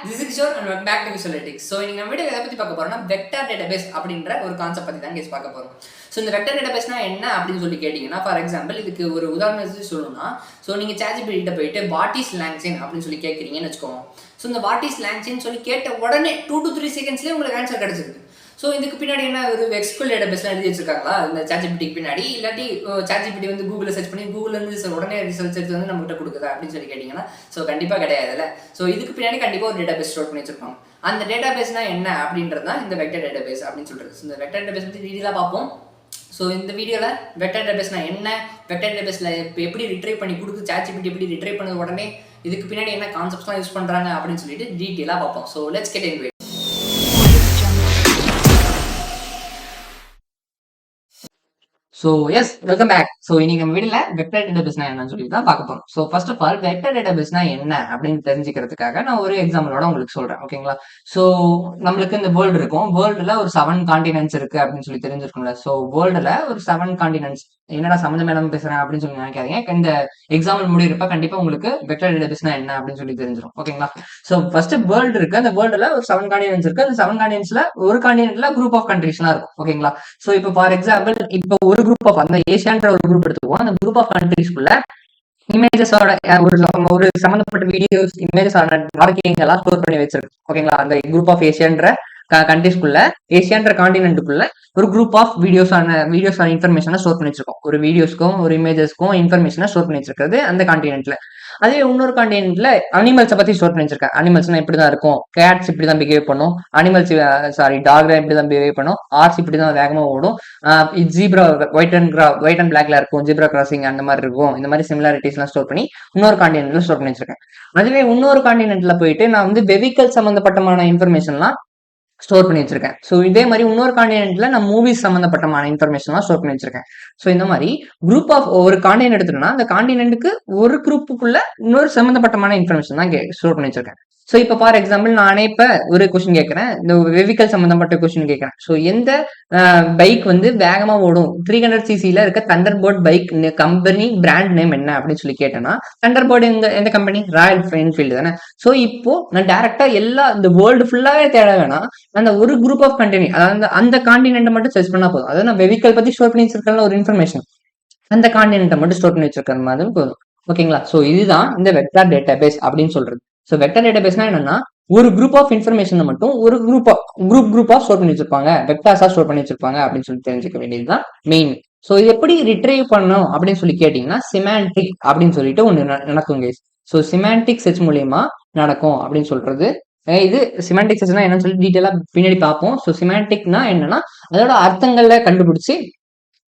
This is Kishore and welcome back to Visualytics. So இன்னைக்கு நம்ம video எதை பத்தி பார்க்க போறோம்னா வெக்டர் டேட்டாபேஸ் அப்படின்ற ஒரு கான்செப்ட் பத்தி தான் கேஸ் பார்க்க போறோம். ஸோ இந்த வெக்டர் டேட்டாபேஸ்னா என்ன அப்படின்னு சொல்லி கேட்டிங்கன்னா, ஃபார் எக்ஸாம்பிள் இதுக்கு ஒரு உதாரணத்துக்கு சொல்லணும்னா, ஸோ நீங்கள் ChatGPT போயிட்டு வாட் இஸ் லாங்சின் அப்படின்னு சொல்லி கேட்குறீங்கன்னு வச்சுக்கோங்க. ஸோ இந்த வாட் இஸ் லாங்சின் சொல்லி கேட்ட உடனே 2 to 3 செகண்ட்ஸ்லேயே உங்களுக்கு ஆன்சர் கிடைச்சிருக்கு. ஸோ இதுக்கு பின்னாடி என்ன ஒரு எக்ஸ்குவல் டேட்டாபேஸ்லாம் எழுதி வச்சிருக்காங்களா இந்த ChatGPT பின்னாடி, இல்லாட்டி ChatGPT வந்து கூகுளில் சர்ச் பண்ணி கூகுள்லேருந்து உடனே ரிசல்ட்ஸ் எடுத்து வந்து நம்மகிட்ட கொடுக்குதா அப்படின்னு சொல்லி கேட்டிங்கன்னா, ஸோ கண்டிப்பாக கிடையாதுல்ல. ஸோ இதுக்கு பின்னாடி கண்டிப்பாக ஒரு டேட்டாபேஸ் ஸ்டோர் பண்ணி வச்சிருப்பாங்க. அந்த டேட்டாபேஸ்னா என்ன அப்படின்றது தான் இந்த வெக்டர் டேட்டாபேஸ் அப்படின்னு சொல்கிறது. இந்த வெக்டர் டேட்டாபேஸ் பற்றி டீட்டெயிலாக பார்ப்போம். ஸோ இந்த வீடியோவில் வெக்டர் டேட்டாபேஸ்னா என்ன, வெக்டர் டேட்டாபேஸில் இப்போ எப்படி ரிட்ரைவ் பண்ணி கொடுத்து ChatGPT எப்படி ரிட்ரைவ் பண்ணது உடனே இதுக்கு பின்னாடி என்ன கான்செப்ட்ஸ்லாம் யூஸ் பண்ணுறாங்க அப்படின்னு சொல்லிட்டு டீட்டெயிலாக பார்ப்போம். So let's get into it. So yes, welcome back. So இன்னைக்கு நம்ம வீடியோல வெக்டர் டேட்டாபேஸ்னா என்னன்னு சொல்லி தான் பார்க்க போறோம். So first of all vector டேட்டாபேஸ்னா என்ன அப்படின்னு தெரிஞ்சுக்கிறதுக்காக நான் ஒரு எக்ஸாம்பிளோட உங்களுக்கு சொல்றேன், ஓகேங்களா? ஸோ நம்மளுக்கு இந்த வேர்ல்டு இருக்கும். வேர்ல்டுல ஒரு 7 காண்டினென்ட்ஸ் இருக்கு அப்படின்னு சொல்லி தெரிஞ்சிருக்கும்ல. ஸோ வேர்ல்டுல ஒரு 7 காண்டினென்ட்ஸ், என்னடா சம்மந்தம் மேடம் பேசுறேன் அப்படின்னு சொல்லி நினைக்காதீங்க. இந்த எக்ஸாம்பிள் முடியிறப்ப கண்டிப்பா உங்களுக்கு வெக்டர் டேட்டாபேஸ்னா என்ன அப்படின்னு சொல்லி தெரிஞ்சிடும், ஓகேங்களா? ஸோ ஃபர்ஸ்ட் வேர்ல்டு இருக்கு. அந்த வேர்ல்டுல ஒரு 7 காண்டினென்ட்ஸ் இருக்கு. அந்த 7 காண்டினென்ட்ஸ்ல ஒரு காண்டினென்ட்ல குரூப் ஆஃப் கண்ட்ரீஸ்லாம் இருக்கும், ஓகேங்களா? ஸோ இப்போ ஃபார் எக்ஸாம்பிள் இப்போ ஒரு குரூப் ஆஃப் அந்த ஏசியான்ற ஒரு குரூப் எடுத்துக்குவோம். அந்த குரூப் ஆஃப் கண்ட்ரீஸ்குள்ள இமேஜஸோட ஒரு சம்பந்தப்பட்ட வீடியோஸ், இமேஜஸோட மார்க்கிங் எல்லாம் ஸ்டோர் பண்ணி வச்சிருக்கு, ஓகேங்களா? அந்த குரூப் ஆஃப் ஏசியான்ற கண்ட்ரீஸ்குள்ள, ஏசியான்ற காண்டினென்ட்டுக்குள்ள ஒரு குரூப் ஆஃப் வீடியோஸான இன்ஃபர்மேஷனை ஸ்டோர் பண்ணி வச்சிருக்கோம். ஒரு வீடியோஸ்க்கும் ஒரு இமேஜஸ்க்கும் இன்ஃபர்மேஷனை ஸ்டோர் பண்ணி வச்சிருக்கிறது அந்த காண்டினென்ட்ல. அதே இன்னொரு காண்டினென்ட்ல அனிமல்ஸை பத்தி ஸ்டோர் பண்ணி வச்சிருக்கேன். அனிமல்ஸ்னா இப்படிதான் இருக்கும், கேட்ஸ் இப்படிதான் பிஹேவ் பண்ணும், அனிமல்ஸ் டாக் இப்படிதான் பிஹேவ் பண்ணும், ஹார்ஸ் இப்படிதான் வேகமா ஓடும், ஜீப்ரா ஒயிட் அண்ட் பிளாக்ல இருக்கும், ஜீப்ரா கிராசிங் அந்த மாதிரி இருக்கும். இந்த மாதிரி சிமிலாரிட்டிஸ் எல்லாம் ஸ்டோர் பண்ணி இன்னொரு காண்டினென்ட்ல ஸ்டோர் பண்ணி வச்சிருக்கேன். அதுவே இன்னொரு காண்டினென்ட்ல போயிட்டு நான் வந்து வெஹிக்கல் சம்பந்தப்பட்டமான இன்ஃபர்மேஷன்லாம் ஸ்டோர் பண்ணி வச்சிருக்கேன். ஸோ இதே மாதிரி இன்னொரு காண்டினென்ட்ல நான் மூவிஸ் சம்பந்தப்பட்டமான இன்ஃபர்மேஷன்லாம் ஸ்டோர் பண்ணி வச்சிருக்கேன். ஸோ இந்த மாதிரி குரூப் ஆஃப் ஒரு காண்டினென்ட் எடுத்துட்டோம்னா அந்த காண்டினென்ட்டுக்கு ஒரு குரூப்புக்குள்ள இன்னொரு சம்பந்தப்பட்டமான இன்ஃபர்மேஷன் தான் ஸ்டோர் பண்ணி வச்சிருக்கேன். ஸோ இப்போ ஃபார் எக்ஸாம்பிள் நானே இப்போ ஒரு கொஸ்டின் கேட்கறேன், இந்த வெஹிக்கல் சம்பந்தப்பட்ட கொஸ்டின் கேட்கறேன். ஸோ எந்த பைக் வந்து வேகமா ஓடும், 300cc இருக்க Thunderbird bike company brand name என்ன அப்படின்னு சொல்லி கேட்டேன்னா, தண்டர் போர்டு எந்த கம்பெனி? ராயல் என்ஃபீல்டு தானே. ஸோ இப்போ நான் டைரக்டா இந்த வேர்ல்டு ஃபுல்லாவே தேட வேணாம், அந்த ஒரு குரூப் ஆஃப் கண்டெய்னர், அதாவது அந்த காண்டினென்ட் மட்டும் சர்ச் பண்ணா போதும். அதாவது நான் வெஹிக்கல் பத்தி ஸ்டோர் பண்ணி வச்சிருக்கேன் ஒரு இன்ஃபர்மேஷன், அந்த காண்டினென்ட்டை மட்டும் ஸ்டோர் பண்ணி வச்சிருக்கிற மாதிரி போதும், ஓகேங்களா? ஸோ இதுதான் இந்த வெக்டர் டேட்டாபேஸ் அப்படின்னு சொல்றது. ஸோ வெக்டர் டேட்டாபேஸ்னா என்னன்னா, ஒரு குரூப் ஆஃப் இன்ஃபர்மேஷனை மட்டும் ஒரு குரூப்பா ஸ்டோர் பண்ணி வச்சிருப்பாங்க, வெக்டார்ஸா ஸ்டோர் பண்ணி வச்சிருப்பாங்க அப்படின்னு சொல்லி தெரிஞ்சுக்க வேண்டியதுதான் மெயின். ஸோ இது எப்படி ரிட்ரைவ் பண்ணணும் அப்படின்னு சொல்லி கேட்டீங்கன்னா, சிமாண்டிக் அப்படின்னு சொல்லிட்டு ஒன்று நடக்கும். ஸோ சிமாண்டிக் சர்ச் மூலியமா நடக்கும் அப்படின்னு சொல்றது. இது சிமாண்டிக் சர்ச்னா என்னன்னு சொல்லி டீட்டெயிலா பின்னாடி பார்ப்போம். ஸோ சிமாண்டிக்னா என்னன்னா, அதோட அர்த்தங்கள்ல கண்டுபிடிச்சு,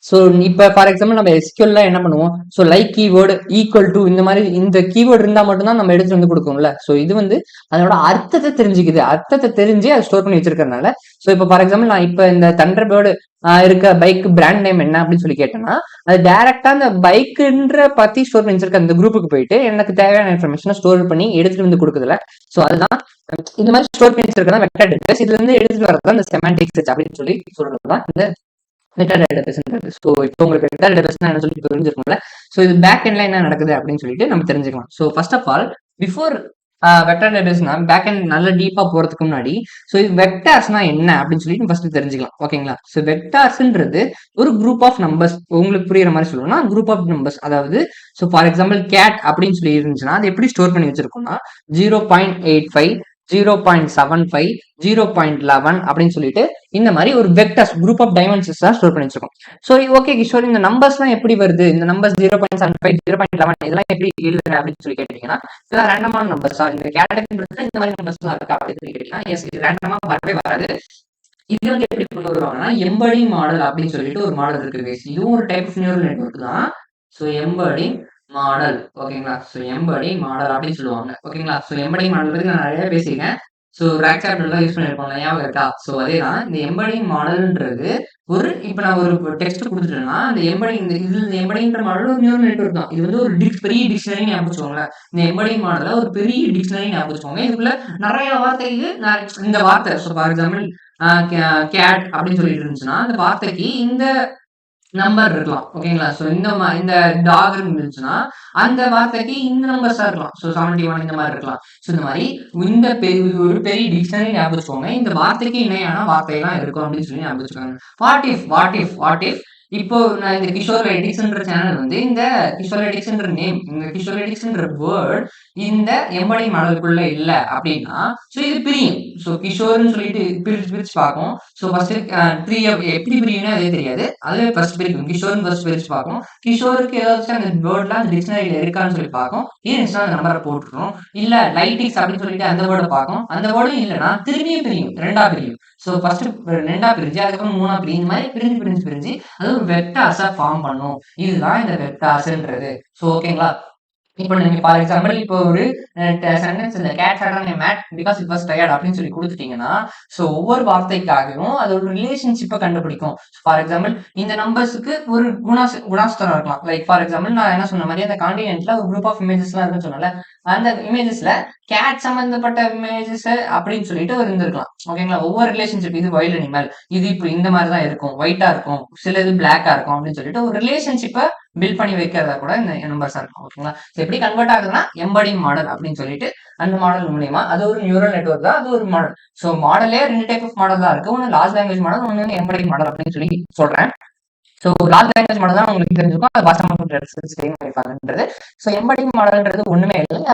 ஸோ இப்போ ஃபார் எக்ஸாம்பிள் நம்ம எஸ்கியூஎல்ல என்ன பண்ணுவோம், so like keyword equal to இந்த மாதிரி இந்த கீவேர்டு இருந்தா மட்டும்தான் நம்ம எடுத்து வந்து கொடுக்கும்ல. ஸோ இது வந்து அதோட அர்த்தத்தை தெரிஞ்சுக்குது, அர்த்தத்தை தெரிஞ்சு அதை ஸ்டோர் பண்ணி வச்சிருக்கறதுனால. ஸோ இப்போ ஃபார் எக்ஸாம்பிள் நான் இப்போ இந்த தண்டர் பேர்டு இருக்க பைக் பிராண்ட் நேம் என்ன அப்படின்னு சொல்லி கேட்டேன்னா, அது டைரக்டா அந்த பைக்குன்ற பத்தி ஸ்டோர் பண்ணி வச்சிருக்க அந்த குரூப்புக்கு போயிட்டு எனக்கு தேவையான இன்ஃபர்மேஷனை ஸ்டோர் பண்ணி எடுத்துட்டு வந்து கொடுக்குதுல. ஸோ அதுதான் இந்த மாதிரி ஸ்டோர் பண்ணி வச்சிருக்கதான் வெக்டர் டேட்டாபேஸ். இதுல இருந்து எடுத்துட்டு வரதான் இந்த செமாண்டிக் சர்ச் அப்படின்னு சொல்லி சொல்றதுதான் இந்த வெக்டர் டேட்டாபேஸ்ன்றது. ஸோ இப்போ உங்களுக்கு வெக்டர் டேட்டாபேஸ்னா என்ன சொல்லி தெரிஞ்சிருக்கும்ல. ஸோ இது பேக் எண்ட்ல என்ன நடக்குது அப்படின்னு சொல்லிட்டு நம்ம தெரிஞ்சுக்கலாம். So first of all before vector டேட்டாபேஸ்னா பேக் எண்ட் நல்ல டீப்பா போறதுக்கு முன்னாடி, ஸோ இது வெக்டார்ஸ்னா என்ன அப்படின்னு சொல்லிட்டு ஃபர்ஸ்ட் தெரிஞ்சுக்கலாம், ஓகேங்களா? ஸோ வெக்டார்ஸ்ன்றது ஒரு குரூப் ஆஃப் நம்பர்ஸ். உங்களுக்கு புரியுற மாதிரி சொல்லணும்னா குரூப் ஆஃப் நம்பர்ஸ். அதாவது ஸோ ஃபார் எக்ஸாம்பிள் கேட் அப்படின்னு சொல்லி இருந்துச்சுன்னா அது எப்படி ஸ்டோர் பண்ணி வச்சிருக்கோம்னா 0.85, 0.75, 0.11 அப்படின்னு சொல்லிட்டு இந்த மாதிரி ஒரு வெக்டர்ஸ் குரூப் ஆஃப் டைமென்ஷன்ஸ் தான் ஸ்டோர் பண்ணி வச்சிருக்கோம். ஸோ ஓகே கிஷோர், இந்த நம்பர்ஸ்லாம் எப்படி வருது, இந்த நம்பர்ஸ் 0.75, 0.11 இதெல்லாம் எப்படி எழுதுற அப்படின்னு சொல்லி கேட்டீங்கன்னா, இதெல்லாம் ரேண்டமான நம்பர்ஸ் தான். இந்த கேட்டகரி இந்த மாதிரி நம்பர்ஸ் தான் இருக்கா அப்படின்னு சொல்லி கேட்டீங்கன்னா, எஸ், இது ரேண்டமா வரவே வராது. இது வந்து எப்படி கொண்டு வருவாங்கன்னா, எம்படிங் மாடல் அப்படின்னு சொல்லிட்டு ஒரு மாடல் இருக்கு. இதுவும் ஒரு டைப் ஆஃப் நியூரல் நெட்வொர்க் தான். ஸோ எம்படிங் மாடல், ஓகேங்களா? ஸோ எம்படிங் மாடல் அப்படின்னு சொல்லுவாங்க, ஓகேங்களா? ஸோ எம்படிங் மாடல் பத்தி நான் நிறைய பேசியிருக்கேன். ஸோ ரேக் சாப்டர்லாம் யூஸ் பண்ணிருப்பாங்க, ஞாபகம் இருக்கா? ஸோ அதேதான் இந்த எம்படிங் மாடல்ன்றது. இப்போ நான் ஒரு டெக்ஸ்ட் கொடுத்துட்டேன்னா அந்த எம்படிங்கிற மாடல் ஒரு நியூரல் நெட்வொர்க் தான். இது வந்து ஒரு பெரிய டிக்ஷனரி ஞாபகம் வச்சுக்கோங்க. இந்த எம்படிங் மாடல ஒரு பெரிய டிக்ஷனரி ஞாபகம் வச்சுக்கோங்க. இதுக்குள்ள நிறைய வார்த்தைக்கு இந்த வார்த்தை, ஸோ ஃபார் எக்ஸாம்பிள் கேட் அப்படின்னு சொல்லிட்டு இருந்துச்சுன்னா அந்த வார்த்தைக்கு இந்த நம்பர் இருக்கலாம். ஓகேங்களா? ஸோ இந்த டாக் இருந்துச்சுன்னா, அந்த வார்த்தைக்கு இந்த நம்பர்ஸா இருக்கலாம். ஸோ 71 இந்த மாரி இருக்கலாம். ஸோ இந்த மாரி இந்த ஒரு பெரிய டிக்ஷனரி ஞாபகம் வச்சுக்கோங்க. இந்த வார்த்தைக்கு இணையான வார்த்தைலாம் இருக்கும் அப்படின்னு சொல்லி ஞாபகம் வச்சுக்கோங்க. வாட் இஃப் இப்போ நான் இந்த கிஷோர் எடிக்ஸ்ன்ற சேனல் வந்து இந்த கிஷோர் எடிக்ஸ்ன்ற நேம், இந்த கிஷோர் எடிக்ஸ்ன்ற வேர்ட் இந்த எம்படி மாடலுக்குள்ள இல்ல அப்படின்னா, ஸோ இது பிரியும். ஸோ கிஷோர்ன்னு சொல்லிட்டு பிரிச்சு பிரிச்சு பார்க்கும். ஸோ ஃபர்ஸ்ட் 3 எப்படி பிரியும்னு அதே தெரியாது. அதுவே ஃபர்ஸ்ட் பிரிக்கும். கிஷோர்னு ஃபர்ஸ்ட் பிரிச்சு பார்க்கும். கிஷோருக்கு ஏதாச்சும் அந்த வேர்ட்லாம் அந்த டிக்ஷனரியில இருக்கான்னு சொல்லி பார்க்கும். இருந்துச்சுன்னா அந்த நம்பரை போட்டுரும். இல்ல லைட்டிக்ஸ் அப்படின்னு சொல்லிட்டு அந்த வேர்டை பார்க்கும். அந்த வேர்டும் இல்லைன்னா திரும்பியும் பிரியும். 2ஆ பிரியும். ஸோ ஃபர்ஸ்ட் 2ஆ பிரிஞ்சு அதுக்கப்புறம் 3ஆ பிரியும். இந்த மாதிரி பிரிஞ்சு அது ஒரு வெக்டார்ஸா ஃபார்ம் பண்ணும். இதுதான் இந்த வெக்டார்ஸ்ன்றது. ஸோ ஓகேங்களா? இப்போ நீங்க ஃபார் எக்ஸாம்பிள் இப்போ ஒரு சென்டென்ஸ் இந்த cat sat on mat because it was tired அப்படின்னு சொல்லி கொடுத்துட்டீங்கன்னா, ஸோ ஒவ்வொரு வார்த்தைக்காகவும் அது ஒரு ரிலேஷன்ஷிப்பை கண்டுபிடிக்கும். ஃபார் எக்ஸாம்பிள் இந்த நம்பர்ஸுக்கு ஒரு குணாஸ்தரம் இருக்கலாம். லைக் ஃபார் எக்ஸாம்பிள் நான் என்ன சொன்ன மாதிரி அந்த காண்டினென்ட்ல ஒரு குரூப் ஆஃப் இமேஜஸ்லாம் இருக்குன்னு சொன்னல, அந்த இமேஜஸ்ல கேட் சம்பந்தப்பட்ட இமேஜஸ் அப்படின்னு சொல்லிட்டு ஒரு இருந்திருக்கலாம். ஓகேங்களா? ஒவ்வொரு ரிலேஷன்ஷிப் இது வைல்ட் அனிமல், இது இப்படி இந்த மாதிரி தான் இருக்கும், ஒயிட்டா இருக்கும், சில இது பிளாக்கா இருக்கும் அப்படின்னு சொல்லிட்டு ஒரு ரிலேஷன்ஷிப்பை பில்ட் பண்ணி வைக்கிறதா கூட இந்த நம்பர்ஸா இருக்கும். ஓகேங்களா? எப்படி கன்வெர்ட் ஆகுதுன்னா எம்படிங் மாடல் அப்படின்னு சொல்லிட்டு அந்த மாடல் மூலியமா அது ஒரு நியூரல் நெட்வொர்க் தான், அது ஒரு மாடல். ஸோ மாடலே 2 டைப் ஆஃப் மாடல் தான் இருக்கு. ஒன்று லார்ஜ் லாங்குவேஜ் மாடல், ஒன்று வந்து எம்படிங் மாடல் அப்படின்னு சொல்லி சொல்றேன். ஸோ லார்ஜ் லாங்குவேஜ் மாடல் தான் உங்களுக்கு தெரிஞ்சிருக்கும், அது பாஷான்றது. ஸோ எம்படிங் மாடல்ன்றது ஒண்ணுமே இல்லை,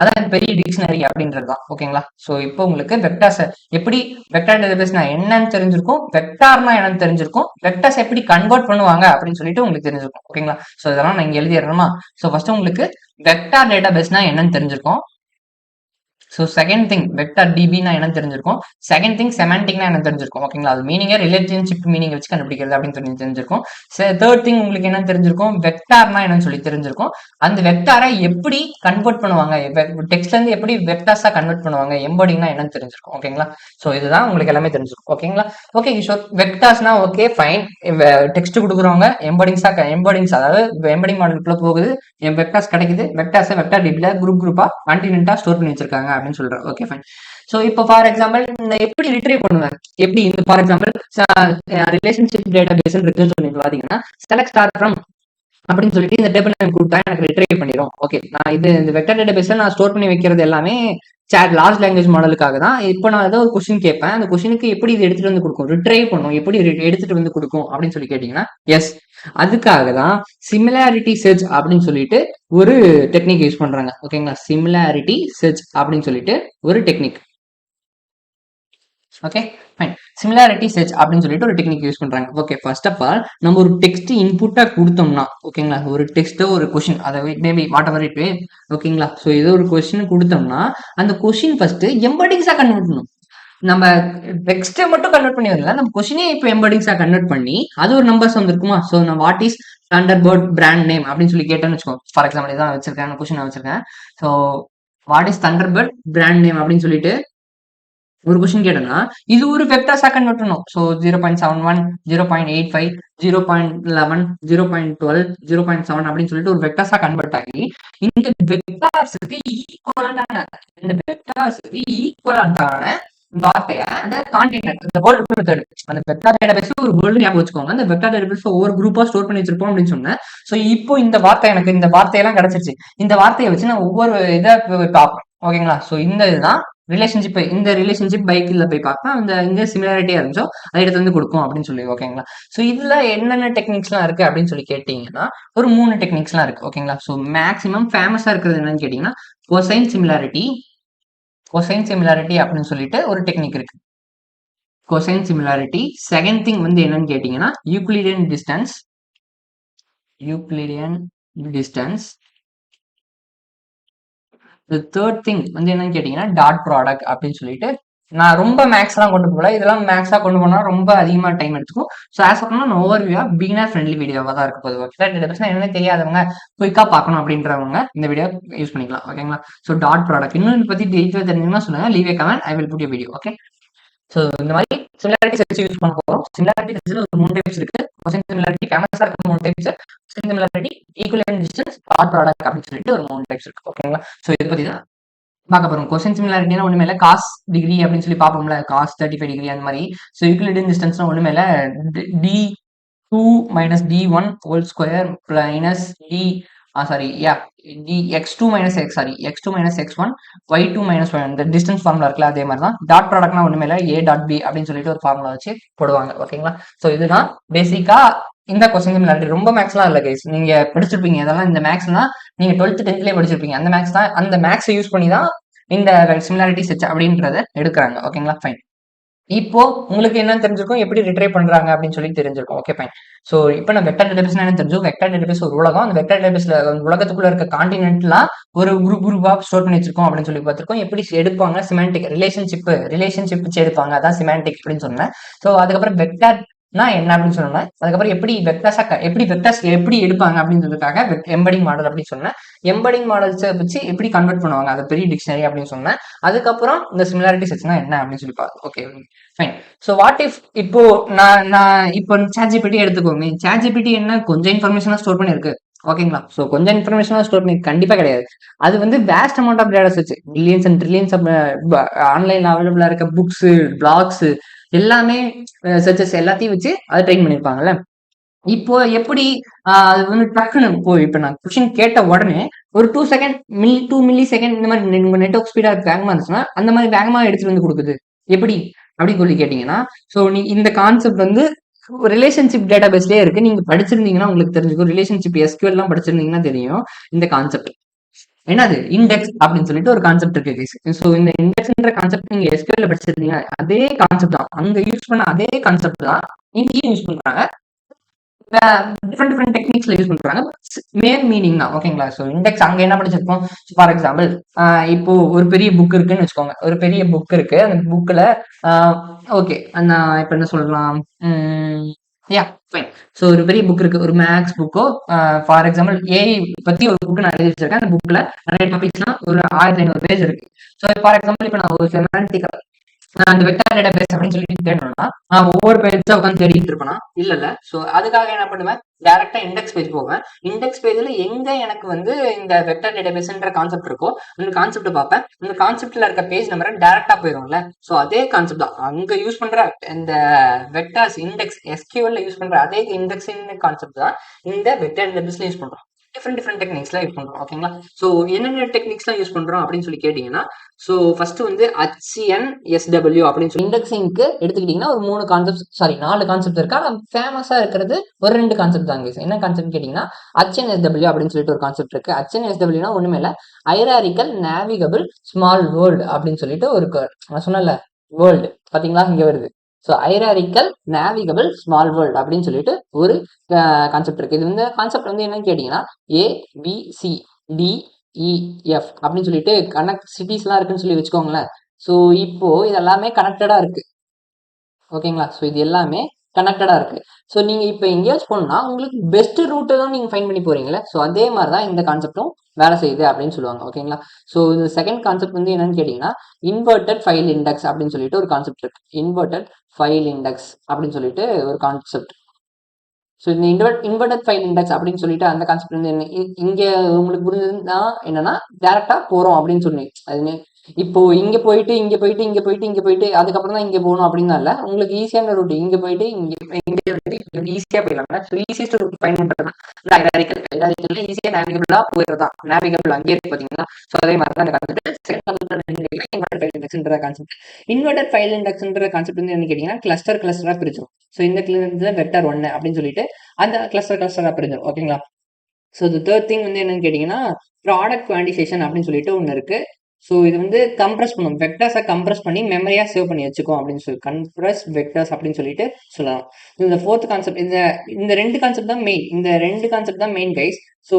அதான் பெரிய டிக்ஷனரி அப்படின்றது தான். ஓகேங்களா? ஸோ இப்போ உங்களுக்கு வெக்டார்ஸ் எப்படி வெக்டார் டேட்டாபேஸ்னா என்னன்னு தெரிஞ்சிருக்கும், வெக்டார்னா என்னன்னு தெரிஞ்சிருக்கும், வெக்டார்ஸ் எப்படி கன்வெர்ட் பண்ணுவாங்க அப்படின்னு சொல்லிட்டு உங்களுக்கு தெரிஞ்சிருக்கும். ஓகேங்களா? ஸோ இதெல்லாம் நான் இங்க எழுதிடுறேமா. ஸோ ஃபர்ஸ்ட் உங்களுக்கு வெக்டார் டேட்டாபேஸ்னா என்னன்னு தெரிஞ்சிருக்கும். ஸோ செகண்ட் திங் வெக்டார் டிபினா என்ன தெரிஞ்சிருக்கும். செகண்ட் திங் செமாண்டிக்னா என்ன தெரிஞ்சிருக்கும். ஓகேங்களா? அது மீனிங்கை ரிலேஷன்ஷிப் மீனிங் வச்சு கண்டுபிடிக்கிறது அப்படின்னு சொல்லி தெரிஞ்சிருக்கும். தேர்ட் திங் உங்களுக்கு என்ன தெரிஞ்சிருக்கும், வெக்டார்னா என்னன்னு சொல்லி தெரிஞ்சிருக்கும். அந்த வெக்டாரை எப்படி கன்வெர்ட் பண்ணுவாங்க, டெக்ஸ்ட்ல இருந்து எப்படி வெக்டார்ஸா கன்வெர்ட் பண்ணுவாங்க, எம்படிங்னா என்னன்னு தெரிஞ்சிருக்கும். ஓகேங்களா? ஸோ இதுதான் உங்களுக்கு எல்லாமே தெரிஞ்சிருக்கும். ஓகேங்களா? ஓகே கிஷோர், வெக்டார்ஸ்னா ஓகே ஃபைன். டெக்ஸ்ட் கொடுக்குறவங்க எம்படிங்ஸ் அதாவது எம்படிங் மாடலுக்குள்ள போகுது, வெக்டார்ஸ் கிடைக்குது, வெக்டார்ஸை வெக்டார் டிபில குரூப்பா கான்டினென்ட்டா ஸ்டோர் பண்ணி வச்சிருக்காங்க அப்படின்னு சொல்றேன். Okay fine. ஸோ இப்போ ஃபார் எக்ஸாம்பிள் நான் எப்படி ரிட்ரைவ் பண்ணுவேன், எப்படி இந்த for example relationship database இருக்குன்னு சொல்லி பாத்தீங்கன்னா செலக்ட் ஸ்டார் ஃப்ரம் அப்படின்னு சொல்லிட்டு இந்த டேபிள் நேம் கொடுத்தா எனக்கு ரிட்ரைவ் பண்ணிடும். ஓகே, நான் இந்த வெக்டர் டேட்டா பேஸ்ல நான் ஸ்டோர் பண்ணி வைக்கிறது எல்லாமே லார்ஜ் லாங்குவேஜ் மாடலுக்காக தான். இப்போ நான் ஏதோ ஒரு கொஸ்டின் கேட்பேன், அந்த கொஸ்டினுக்கு எப்படி இது எடுத்துட்டு வந்து கொடுக்கும், ரிட்ரைவ் பண்ணும், எப்படி எடுத்துட்டு வந்து கொடுக்கும் அப்படின்னு சொல்லி கேட்டீங்கன்னா எஸ், அதுக்காக தான் சிமிலாரிட்டி சர்ச் அப்படின்னு சொல்லிட்டு ஒரு டெக்னிக் யூஸ் பண்றாங்க. ஓகேங்களா? சிமிலாரிட்டி சர்ச் அப்படின்னு சொல்லிட்டு ஒரு technique. Okay fine. Similarity search அப்படின்னு சொல்லிட்டு ஒரு டெக்னிக் யூஸ் பண்றாங்க. ஓகே, ஃபர்ஸ்ட் ஆஃப் ஆல் நம்ம ஒரு டெக்ஸ்ட் இன்புட்டா கொடுத்தோம்னா, ஓகேங்களா, ஒரு டெக்ஸ்ட்டோ ஒரு கொஸ்டின் அதை மேபி வாட் எவர் இட், ஓகேங்களா, ஸோ ஏதோ ஒரு கொஸ்டின் கொடுத்தோம்னா அந்த கொஸ்டின் ஃபர்ஸ்ட் எம்படிங்ஸா கன்வெர்ட் பண்ணணும். நம்ம டெக்ஸ்ட்டை மட்டும் கன்வெர்ட் பண்ணி வரல, நம்ம கொஸ்டினே இப்போ எம்படிங்ஸா கன்வெர்ட் பண்ணி அது ஒரு நம்பர்ஸ் வந்துருக்குமா. ஸோ நான் what is Thunderbird brand name அப்படின்னு சொல்லி கேட்டேன்னு வச்சுக்கோ. ஃபார் எக்ஸாம்பிள் இதான் வச்சிருக்கேன், கொஸ்டின் வச்சிருக்கேன். So what is Thunderbird brand name அப்படின்னு சொல்லிட்டு ஒரு கொஸ்டின் கேட்டோம்னா இது ஒரு வெக்டார்ஸா கன்வெர்ட் பண்ணணும். ஸோ 0.71, 0.85, 0.11, 0.12, 0.7 அப்படின்னு சொல்லிட்டு ஒரு வெக்டார்ஸா கன்வெர்ட் ஆகி இந்த வெக்டார்ஸுக்கு ஈக்குவலண்டான வார்த்தையை அந்த கான்டினென்ட் இந்த வேர்ல்டு மெத்தட் அந்த வெக்டார் டேட்டாபேஸ் ஒரு வேர்ல்டு ஞாபகம் வச்சுக்கோங்க. அந்த வெக்டார் டேட்டாபேஸ் ஒவ்வொரு குரூப்பா ஸ்டோர் பண்ணி வச்சிருப்போம் அப்படின்னு சொன்னேன். ஸோ இப்போ இந்த வார்த்தை எனக்கு இந்த வார்த்தையெல்லாம் கிடைச்சிருச்சு. இந்த வார்த்தையை வச்சு நான் ஒவ்வொரு இதை பார்ப்பேன். ஓகேங்களா? ஸோ இந்த இதுதான் ரிலேஷன்ஷிப். இந்த ரிலேஷன்ஷிப் பைக்கில் போய் பார்ப்பேன், அந்த இங்கே சிமிலாரிட்டியா இருந்துச்சோ அதை எடுத்து வந்து கொடுக்கும் அப்படின்னு சொல்லி. ஓகேங்களா? ஸோ இதுல என்னென்ன டெக்னிக்ஸ்லாம் இருக்கு அப்படின்னு சொல்லி கேட்டீங்கன்னா ஒரு 3 டெக்னிக்ஸ்லாம் இருக்கு. ஓகேங்களா? ஸோ மேக்ஸிமம் ஃபேமஸா இருக்கிறது என்னன்னு கேட்டீங்கன்னா கொசைன் சிமிலாரிட்டி. கொசைன் சிமிலாரிட்டி அப்படின்னு சொல்லிட்டு ஒரு டெக்னிக் இருக்கு, கொசைன் சிமிலாரிட்டி. செகண்ட் திங் வந்து என்னன்னு கேட்டீங்கன்னா Euclidean distance. Euclidean distance. Third thing வந்து என்னன்னு கேட்டீங்கன்னா டாட் ப்ராடக்ட் அப்படின்னு சொல்லிட்டு. நான் ரொம்ப மேக்ஸ்லாம் கொண்டு போகல, இதெல்லாம் மேக்ஸா கொண்டு போனா ரொம்ப அதிகமாக டைம் எடுத்துக்கும். ஸோ ஆஸ் ஆஃப் நான் ஓவர் வியூவா பிகினர் ஃப்ரெண்ட்லி வீடியோவாக தான் இருக்க போகுது. ஓகே, என்னன்னு தெரியாதவங்க குயிக்காக பார்க்கணும் அப்படின்றவங்க இந்த வீடியோ யூஸ் பண்ணிக்கலாம். ஓகேங்களா? ஸோ டாட் ப்ராடக்ட் இன்னும் பத்தி டீட்டெயில் தெரிஞ்சுன்னா சொல்லுங்க, leave a comment, I will put you video. Okay, so இந்த மாதிரி சிமிலாரிட்டி சர்ச் யூஸ் பண்ண போகிறோம். சிமிலாரிட்டி சர்ச்சில் ஒரு 3 டைப்ஸ் இருக்கு. கொசைன் சிமிலாரிட்டி ஃபேமஸாக இருக்க 3 types, cosine similarity, equivalent distance, dot product அப்படின்னு சொல்லிட்டு ஒரு 3 டைப்ஸ் இருக்கு. ஓகேங்களா? ஸோ இதை பத்தி தான் பார்க்க போறோம். கொஸ்டின் சிமிலாரிட்டினா ஒண்ணுமே இல்ல, காஸ் டிகிரி அப்படின்னு சொல்லி பார்ப்போம்ல, காஸ் 35 டிகிரி அந்த மாதிரி. ஸோ யூக்ளிடியன் டிஸ்டன்ஸ்னா ஒண்ணுமே இல்ல, D 2 minus d1 whole square minus x2 minus x sorry x2 minus x1 y2 minus y1 இந்த டிஸ்டன்ஸ் ஃபார்முலா இருக்குல்ல அதே மாதிரி தான். டாட் ப்ராடக்ட்னா ஒண்ணுமே இல்லை, a டாட் b அப்படின்னு சொல்லிட்டு ஒரு ஃபார்முலா வச்சு போடுவாங்க. ஓகேங்களா? ஸோ இதுதான் பேசிக்கா இந்த கொஸ்டின் சிமிலாரிட்டி. ரொம்ப மேக்ஸ்லாம் இல்லை கைஸ், நீங்க படிச்சிருப்பீங்க இதெல்லாம். இந்த மேக்ஸ்னா நீங்க 12th 10thலயே படிச்சிருப்பீங்க. அந்த மேக்ஸ் தான், அந்த மேக்ஸை யூஸ் பண்ணி தான் இந்த சிமிலாரிட்டி செட் அப்படின்றத எடுக்கிறாங்க. ஓகேங்களா? ஃபைன். இப்போ உங்களுக்கு என்ன தெரிஞ்சிருக்கும், எப்படி ரிட்ரைவ் பண்றாங்க அப்படின்னு சொல்லி தெரிஞ்சிருக்கும். Okay fine. ஸோ இப்போ நான் வெக்டர் டேட்டாபேஸ் என்ன தெரிஞ்சும், வெக்டர் டேட்டாபேஸ் ஒரு உலகம். அந்த வெக்டர் டேட்டாபேஸ்ல உலகத்துக்குள்ள இருக்க கான்டினென்ட்லாம் ஒரு குரூப்பா ஸ்டோர் பண்ணி வச்சிருக்கோம் அப்படின்னு சொல்லி பார்த்திருக்கோம். எப்படி எடுப்பாங்க, சிமெண்டிக் ரிலேஷன்ஷிப் வச்சு எடுப்பாங்க, அதான் சிமெண்டிக் அப்படின்னு சொன்னேன். ஸோ அதுக்கப்புறம் வெக்டர்னா என்ன அப்படின்னு சொன்னேன். அதுக்கப்புறம் எப்படி வெக்டர்ஸ் எப்படி எடுப்பாங்க அப்படின்றதுக்காக எம்படிங் மாடல் அப்படின்னு சொன்னேன். எம்படிங் மாடல்ஸை வச்சு எப்படி கன்வெர்ட் பண்ணுவாங்க, அது பெரிய டிக்ஷனரி அப்படின்னு சொன்னேன். அதுக்கப்புறம் இந்த சிமிலாரிட்டி செட்ஸ்னா என்ன அப்படின்னு சொல்லி பார்த்து. Okay fine. So what if இப்போ நான் இப்போ ChatGPT எடுத்துக்கோங்க. ChatGPT என்ன கொஞ்சம் இன்ஃபர்மேஷனா ஸ்டோர் பண்ணிருக்கு. ஓகேங்களா? ஸோ கொஞ்சம் இன்ஃபர்மேஷனா ஸ்டோர் பண்ணி கண்டிப்பா கிடையாது. அது வந்து வேஸ்ட் அமௌண்ட் ஆஃப் டேட்டா வச்சு மில்லியன்ஸ் அண்ட் ட்ரில்லியன்ஸ் ஆன்லைன்ல அவைலபிளா இருக்க புக்ஸ், பிளாக்ஸ் எல்லாமே சர்ச்சஸ் எல்லாத்தையும் வச்சு அதை ட்ரெயின் பண்ணிருப்பாங்கல்ல. இப்போ எப்படி அது வந்து டக்குன்னு இப்ப நான் கொஸ்டின் கேட்ட உடனே ஒரு 2 செகண்ட் 2 மில்லி செகண்ட் இந்த மாதிரி உங்க நெட்வொர்க் ஸ்பீடா வேகமா இருந்துச்சுன்னா அந்த மாதிரி வேகமா எடுத்துட்டு வந்து கொடுக்குது. எப்படி அப்படின்னு சொல்லி கேட்டீங்கன்னா, ஸோ நீ இந்த கான்செப்ட் வந்து ரிலேஷன்ஷிப் டேட்டா பேஸ்லயே இருக்கு. நீங்க படிச்சிருந்தீங்கன்னா உங்களுக்கு தெரிஞ்சுக்கும். ரிலேஷன்ஷிப் SQL எல்லாம் படிச்சிருந்தீங்கன்னா தெரியும் இந்த கான்செப்ட். என்னது இண்டெக்ஸ் அப்படின்னு சொல்லிட்டு ஒரு கான்செப்ட் இருக்கு. ஸோ இந்த இண்டெக்ஸ்ன்ற கான்செப்ட் நீங்க SQL படிச்சிருந்தீங்க, அதே கான்செப்ட் தான் அங்க யூஸ் பண்ண, அதே கான்செப்ட் தான் இங்கேயும் யூஸ் பண்றாங்க. டிஃப்ரெண்ட் டெக்னிக்ஸ்ல யூஸ் பண்றாங்க. மேன் மீனிங் தான். ஓகேங்களா? ஸோ இண்டெக்ஸ் அங்க என்ன படிச்சிருப்போம். ஃபார் எக்ஸாம்பிள் இப்போ ஒரு பெரிய புக் இருக்குன்னு வச்சுக்கோங்க. ஒரு பெரிய புக் இருக்கு. அந்த புக்ல ஓகே நான் இப்ப என்ன சொல்லலாம், யா ஃபைன். ஸோ ஒரு பெரிய புக் இருக்கு, ஒரு மேக்ஸ் புக்கோ. ஃபார் எக்ஸாம்பிள் ஏஐ பத்தி ஒரு புக் நான் எழுதி வச்சிருக்கேன். அந்த புக்ல நிறைய டாபிக்ஸ்லாம் ஒரு 1500 பேஜ் இருக்கு. ஸோ ஃபார் எக்ஸாம்பிள் இப்போ நான் ஒரு செமாண்டிக் அந்த வெக்டார் டேட்டா பேஸ் அப்படின்னு சொல்லி தேடணும்னா நான் ஒவ்வொரு பேஜா உட்காந்து தேடிட்டு இருப்பேனா? இல்ல. சோ அதுக்காக என்ன பண்ணுவேன், டைரக்டா இண்டெக்ஸ் பேஜ் போவேன். இண்டெக்ஸ் பேஜ்ல எங்க எனக்கு வந்து இந்த வெக்டார் டேட்டா பேஸ்ன்ற கான்செப்ட் இருக்கோ அந்த கான்செப்ட் பார்ப்பேன். இந்த கான்செப்ட்ல இருக்க பேஜ் நம்பரை டைரக்டா போயிடும்ல. சோ அதே கான்செப்ட் தான் அங்க யூஸ் பண்ற இந்த வெக்டார்ஸ் இண்டெக்ஸ் SQL யூஸ் பண்ற அதே இண்டெக்ஸ் கான்செப்ட் தான் இந்த வெக்டார் டேட்டா பேஸ்ல யூஸ் பண்றோம். டிஃப்ரெண்ட் டெக்னிக்ஸ்லாம் யூஸ் பண்றோம். ஓகேங்களா? ஸோ என்னென்ன டெக்னிக்ஸ்லாம் யூஸ் பண்றோம் அப்படின்னு சொல்லி கேட்டீங்கன்னா, ஸோ ஃபர்ஸ்ட் வந்து HNSW அப்படின்னு சொல்லி இண்டெக்ஸிங்க்கு எடுத்துக்கிட்டீங்கன்னா ஒரு 4 கான்செப்ட் இருக்கு. ஆனால் ஃபேமஸா இருக்கிறது ஒரு 2 கான்செப்ட் தாங்க. என்ன கான்செப்ட் கேட்டீங்கன்னா, HNSW அப்படின்னு சொல்லிட்டு ஒரு கான்செப்ட் இருக்கு. HNSWனா ஒண்ணுமே இல்லை, ஹைராரிக்கல் நேவிகபிள் ஸ்மால் வேர்ல்டு அப்படின்னு சொல்லிட்டு ஒரு நான் சொன்னல வேர்ல்டு பாத்தீங்களா இங்க வருது. So hierarchical navigable small world அப்படின்னு சொல்லிட்டு ஒரு கான்செப்ட் இருக்கு. இது வந்து கான்செப்ட் வந்து என்னன்னு கேட்டீங்கன்னா, ABCDEF அப்படின்னு சொல்லிட்டு கனெக்ட் சிட்டிஸ்லாம் இருக்குன்னு சொல்லி வச்சுக்கோங்களேன். ஸோ இப்போ இது எல்லாமே கனெக்டடா இருக்கு. ஓகேங்களா? ஸோ இது எல்லாமே கனெக்டடா இருக்கு. ஸோ நீங்க இப்போ எங்கேயாச்சும் போகணும்னா உங்களுக்கு பெஸ்ட் ரூட்டை தான் நீங்க ஃபைண்ட் பண்ணி போறீங்களே. ஸோ அதே மாதிரி தான் இந்த கான்செப்டும் வேலை செய்யுது அப்படின்னு சொல்லுவாங்க. ஓகேங்களா? ஸோ இந்த செகண்ட் கான்செப்ட் வந்து என்னன்னு கேட்டீங்கன்னா, இன்வெர்டட் ஃபைல் இண்டெக்ஸ் அப்படின்னு சொல்லிட்டு ஒரு கான்செப்ட் இருக்கு. இன்வெர்டட் ஃபைல் இண்டெக்ஸ் அப்படின்னு சொல்லிட்டு ஒரு கான்செப்ட். ஸோ இந்த இன்வெர்டட் ஃபைல் இண்டெக்ஸ் அப்படின்னு சொல்லிட்டு அந்த கான்செப்ட் வந்து என்ன, இங்க உங்களுக்கு புரிஞ்சதுன்னா என்னன்னா டைரக்டா போறோம் அப்படின்னு சொன்னீங்க. அது இப்போ இங்க போயிட்டு இங்க போயிட்டு இங்க போயிட்டு இங்க போயிட்டு அதுக்கப்புறம் தான் இங்க போகணும் அப்படின்னு இல்ல. உங்களுக்கு ஈஸியான ரூட் இங்க போயிட்டு இங்க ஈஸியா போயிடலாம். ஸோ ஈஸியஸ்ட் ரூட் ஃபைண்ட் பண்றதுதான் இந்த ஹைராரிக்கல் ஈஸியா நேவிகபிளா போயிடுறதா. நேவிகபிள் அங்கே இருக்கு பாத்தீங்கன்னா. ஸோ அதே மாதிரி தான் இந்த கான்செப்ட். இன்வெர்டட் ஃபைல் இண்டெக்ஸ்ன்ற கான்செப்ட் வந்து என்ன கேட்டீங்கன்னா, கிளஸ்டரா பிரிச்சிடும். ஸோ இந்த வெக்டர் 1 அப்படின்னு சொல்லிட்டு அந்த கிளஸ்டரா பிரிஞ்சிடும். ஓகேங்களா? ஸோ தி தேர்ட் திங் வந்து என்னன்னு கேட்டீங்கன்னா, ப்ராடக்ட் குவான்டிசேஷன் அப்படின்னு சொல்லிட்டு ஒன்று இருக்கு. ஸோ இது வந்து கம்ப்ரஸ் பண்ணும், வெக்டர்ஸை கம்ப்ரஸ் பண்ணி மெமரியா சேவ் பண்ணி வச்சுக்கோம் அப்படின்னு சொல்லி கம்ப்ரஸ் வெக்டர்ஸ் அப்படின்னு சொல்லிட்டு சொல்லலாம். இந்த ஃபோர்த் கான்செப்ட், இந்த 2 கான்செப்ட் தான் மெயின். இந்த 2 கான்செப்ட் தான் main guys. So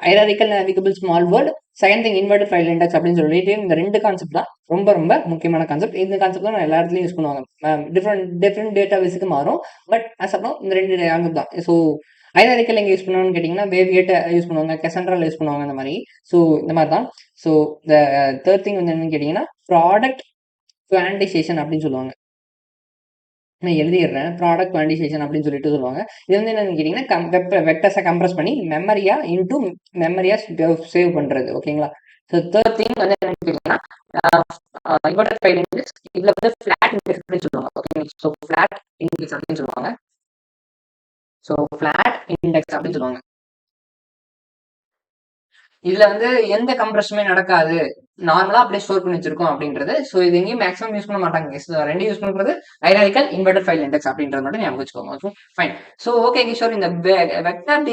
hierarchical navigable small world, second thing inverted file index அப்படின்னு சொல்லிட்டு இந்த 2 கான்செப்ட் தான் ரொம்ப ரொம்ப முக்கியமான கான்செப்ட். இந்த கான்செப்ட் தான் எல்லா இடத்துலையும் யூஸ் பண்ணுவாங்க. டிஃப்ரெண்ட் டேட்டா பேஸுக்கு மாறும். பட் அப்புறம் இந்த 2 கான்செப்ட் தான். ஸோ ஹைராரிக்கல் எங்க யூஸ் பண்ணுவாங்கன்னு கேட்டீங்கன்னா, வேவியேட் யூஸ் பண்ணுவாங்க, கெசன்ட்ரால் யூஸ் பண்ணுவாங்க அந்த மாதிரி. ஸோ இந்த மாதிரி தான். ஸோ த தேர்ட் திங் வந்து என்னன்னு கேட்டீங்கன்னா, ப்ராடக்ட் குவான்டிசேஷன் அப்படின்னு சொல்லுவாங்க. நான் எழுதிடுறேன். ப்ராடக்ட் குவான்டிசேஷன் அப்படின்னு சொல்லிட்டு சொல்லுவாங்க. இது வந்து என்னன்னு கேட்டீங்கன்னா, வெக்டர்ஸை கம்ப்ரஸ் பண்ணி மெமரியா சேவ் பண்றது. ஓகேங்களா? ஸோ தேர்ட் திங் வந்து என்னன்னு கேட்டீங்கன்னா, இன்வெர்டட் ஃபைல் இண்டெக்ஸ், இதுல வந்து ஃபிளாட் இண்டெக்ஸ் அப்படின்னு சொல்லுவாங்க. ஓகே, ஸோ ஃபிளாட் இண்டெக்ஸ் அப்படின்னு சொல்லுவாங்க. ஸோ ஃபிளாட் இண்டெக்ஸ் அப்படின்னு சொல்லுவாங்க. இதுல வந்து எந்த கம்ப்ரஷனுமே நடக்காது. நார்மலா அப்படியே ஸ்டோர் பண்ணி வச்சிருக்கோம் அப்படின்றது. ஸோ இது எங்கேயும் மேக்ஸிமம் யூஸ் பண்ண மாட்டாங்க guys. 2 யூஸ் பண்றது ஹைரார்ச்சிக்கல் இன்வெர்டட் ஃபைல் இண்டெக்ஸ் அப்படின்றது மட்டும் ஞாபகம் வச்சுக்கோங்க. Okay fine. So okay Kishore, இந்த வெக்டார்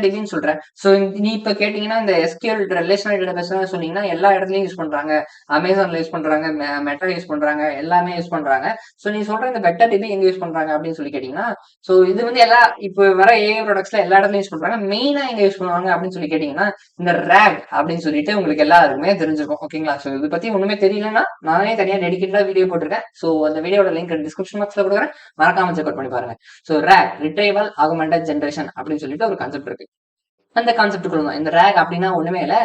டிபின்னு சொல்றேன். ஸோ நீ இப்ப கேட்டீங்கன்னா இந்த எஸ்கியூஎல் ரிலேஷனல் டேட்டாபேஸ் சொன்னீங்கன்னா எல்லா இடத்துலயும் யூஸ் பண்றாங்க. அமேசான்ல யூஸ் பண்றாங்க, மெட்டா யூஸ் பண்றாங்க, எல்லாமே யூஸ் பண்றாங்க. ஸோ நீ சொல்ற இந்த வெக்டார் டிபி எங்க யூஸ் பண்றாங்க அப்படின்னு சொல்லி கேட்டீங்கன்னா, ஸோ இது வந்து இப்போ வர ஏஐ ப்ராடக்ட்ஸ்ல எல்லா இடத்துலயும் யூஸ் பண்றாங்க. மெயினா எங்க யூஸ் பண்ணுவாங்க அப்படின்னு சொல்லி கேட்டீங்கன்னா, இந்த ரேக் அப்படின்னு சொல்லிட்டு உங்களுக்கு எல்லாருக்குமே தெரிஞ்சிருக்கும். ஓகேங்களா? ஸோ இதை பத்தி ஒண்ணுமே தெரியலன்னா நானே தனியா டெடிகேட்டடா வீடியோ போட்டிருக்கேன். ஸோ அந்த வீடியோட லிங்க் டிஸ்கிரிப்ஷன் பாக்ஸ்ல கொடுக்குறேன், மறக்காம செக் அவுட் பண்ணி பாருங்க. So rack retrieval augmented generation அப்படின்னு சொல்லிட்டு ஒரு கான்செப்ட் இருக்கு. அந்த கான்செப்டுக்குள்ள தான் இந்த ரேக் அப்படின்னா ஒண்ணுமே இல்ல.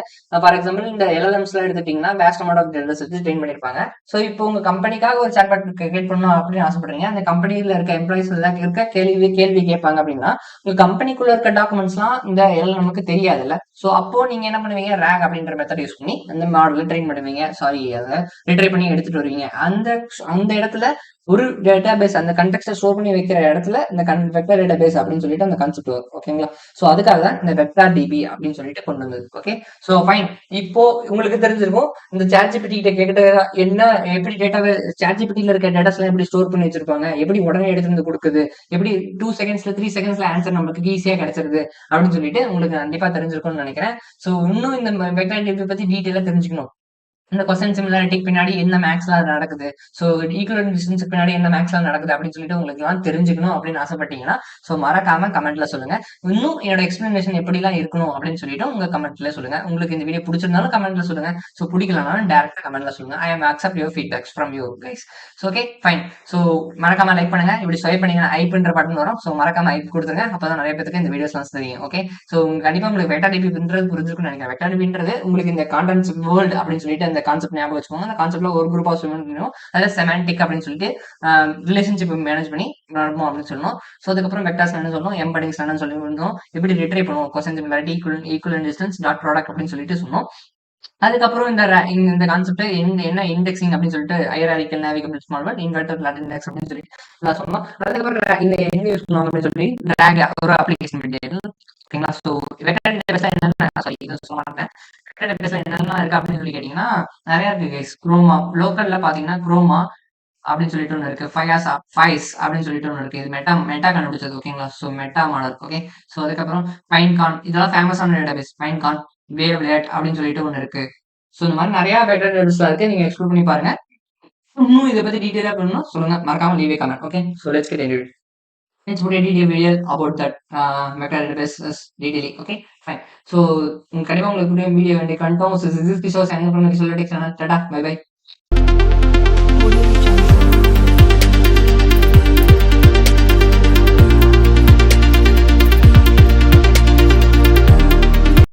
ஃபார் எக்ஸாம்பிள் இந்த எல்எல்எம்ஸ் எல்லாம் எடுத்துட்டீங்கன்னா வேஸ்ட் அமௌண்ட் ஆஃப் டேட்டாஸ் வச்சு ட்ரெயின் பண்ணிருப்பாங்க. ஸோ இப்போ உங்க கம்பெனிக்காக ஒரு சாட்பாட் கிரியேட் பண்ணணும் அப்படின்னு ஆசைப்படுறீங்க. அந்த கம்பெனியில இருக்க எம்ப்ளாயிஸ் எல்லாம் இருக்க கேள்வி கேட்பாங்க அப்படின்னா உங்க கம்பெனிக்குள்ள இருக்க டாக்குமெண்ட்ஸ் எல்லாம் இந்த எல்எல்எம்க்கு தெரியாதுல்ல. ஸோ அப்போ நீங்க என்ன பண்ணுவீங்க, ரேக் அப்படின்ற மெத்தட் யூஸ் பண்ணி அந்த மாடலை ட்ரெயின் பண்ணுவீங்க. சாரி, அதை ரிட்ரைவ் பண்ணி எடுத்துட்டு வருவீங்க. அந்த அந்த இடத்துல ஒரு டேட்டாபேஸ் அந்த கண்டெக்ஸ்ட ஸ்டோர் பண்ணி வைக்கிற இடத்துல இந்த வெக்டர் டேட்டாபேஸ் அப்படின்னு சொல்லிட்டு அந்த கான்செப்ட் வரும். ஓகேங்களா? சோ அதுக்காக தான் இந்த வெக்டார் டிபி அப்படின்னு சொல்லிட்டு கொண்டு வந்தது. Okay, so fine. இப்போ உங்களுக்கு தெரிஞ்சிருக்கும் இந்த சாட்ஜிபிடி கிட்ட கேட்ட என்ன, எப்படி டேட்டாவை சாட்ஜிபிடில இருக்க டேட்டாஸ் எல்லாம் எப்படி ஸ்டோர் பண்ணி வச்சிருப்பாங்க, எப்படி உடனே எடுத்து வந்து கொடுக்குது, எப்படி 2 செகண்ட்ஸ்ல 3 செகண்ட்ஸ்ல ஆன்சர் நமக்கு ஈஸியா கிடைச்சிருது அப்படின்னு சொல்லிட்டு உங்களுக்கு கண்டிப்பா தெரிஞ்சிருக்கும்னு நினைக்கிறேன். சோ இன்னும் இந்த வெக்டார் டிபி பத்தி டீட்டெயிலா தெரிஞ்சுக்கணும், இந்த கொஸ்டின் சிமிலாரிட்டிக்கு பின்னாடி என்ன மேக்ஸ்லாம் நடக்குது, ஸோ ஈக்குவலன்ட் டிஸ்டன்ஸ்க்கு பின்னாடி என்ன மேக்ஸ்லாம் நடக்குது அப்படின்னு சொல்லிட்டு உங்களுக்கு எல்லாம் தெரிஞ்சுக்கணும் அப்படின்னு ஆசைப்பட்டீங்கன்னா ஸோ மறக்காம கமெண்ட்ல சொல்லுங்க. இன்னும் என்னோட எக்ஸ்பிளனேஷன் எப்படிலாம் இருக்கணும் அப்படின்னு சொல்லிட்டு உங்க கமெண்ட்ல சொல்லுங்க. உங்களுக்கு இந்த வீடியோ பிடிச்சிருந்தாலும் கமெண்ட்ல சொல்லுங்க. ஸோ பிடிக்கலனாலும் டேரக்டா கமெண்ட்ல சொல்லுங்க. I am accept your feedbacks from you guys. So okay fine. So மறக்காம லைக் பண்ணுங்க. இப்படி ஸ்வைப் பண்ணீங்கன்னா ஐப்ன்ற பட்டன் வரும். ஸோ மறக்காம ஐப் கொடுத்துருங்க. அப்பதான் நிறைய பேருக்கு இந்த வீடியோஸ்லாம் தெரியும். ஓகே, ஸோ கண்டிப்பா உங்களுக்கு வெக்டார் டிபின்றது புரிஞ்சிருக்கும்னு நினைக்கிறேன். வெக்டார் டிபின்றது உங்களுக்கு இந்த கான்டென்ட்ஸ் வேர்ல்ட் அப்படின்னு சொல்லிட்டு அந்த கான்செப்ட் ஞாபகம் வச்சுக்கோங்க. அந்த கான்செப்ட்ல ஒரு குரூப் ஆஃப் ஸ்டூடெண்ட் அதாவது செமான்டிக் அப்படின்னு சொல்லிட்டு ரிலேஷன்ஷிப் மேனேஜ் பண்ணி நடக்கும் அப்படின்னு சொல்லணும். ஸோ அதுக்கப்புறம் வெக்டார்ஸ் என்ன சொல்லணும், எம்படிங்ஸ் என்னன்னு சொல்லி இருந்தோம், எப்படி ரிட்ரைவ் பண்ணுவோம், question similarity equal distance dot product அப்படின்னு சொல்லிட்டு சொன்னோம். அதுக்கப்புறம் இந்த கான்செப்ட் என்ன இண்டெக்ஸிங் அப்படின்னு சொல்லிட்டு hierarchical navigable small world inverted lot index அப்படின்னு சொல்லி நான் சொன்னோம். அதுக்கப்புறம் இந்த எங்க யூஸ் பண்ணுவாங்க அப்படின்னு சொல்லி ரேக் ஒரு அப்ளிகேஷன் டீடைல். ஓகேங்களா? ஸோ வெக்டார் டேட்டாபேஸ் என்னென்ன சாரி இது சொல்ல மாட்டேன். வெக்டார் டேட்டாபேஸ் என்னெல்லாம் இருக்கு அப்படின்னு சொல்லி கேட்டீங்கன்னா நிறைய இருக்கு கைஸ். குரோமா லோக்கல்ல பாத்தீங்கன்னா குரோமா அப்படின்னு சொல்லிட்டு ஒன்று இருக்கு. ஃபைஸ் அப்படின்னு சொல்லிட்டு ஒன்று இருக்கு. இது மெட்டா கண்டுபிடிச்சது. ஓகேங்களா? So meta model. Okay, so அதுக்கப்புறம் பைன்கான், இதெல்லாம் ஃபேமஸான டேட்டாபேஸ். பைன்கான், வேவ்லேட் அப்படின்னு சொல்லிட்டு ஒன்று இருக்கு. ஸோ இந்த மாதிரி நிறைய வெக்டார் டேட்டாபேஸ்லாம் இருக்கு. நீங்க எக்ஸ்ப்ளோர் பண்ணி பாருங்க. இன்னும் இதை பத்தி டீடைலா பண்ணணும் சொல்லுங்க, மறக்காம லீவே comment. Okay, so let's get into it. Let's put a detailed video about that vector databases detailing. Okay, fine. So கண்டிப்பா உங்களுக்கு வீடியோ வேண்டிய கண்டோம். So this is Kishore signing from Kishore Tech Channel. Tata, bye bye.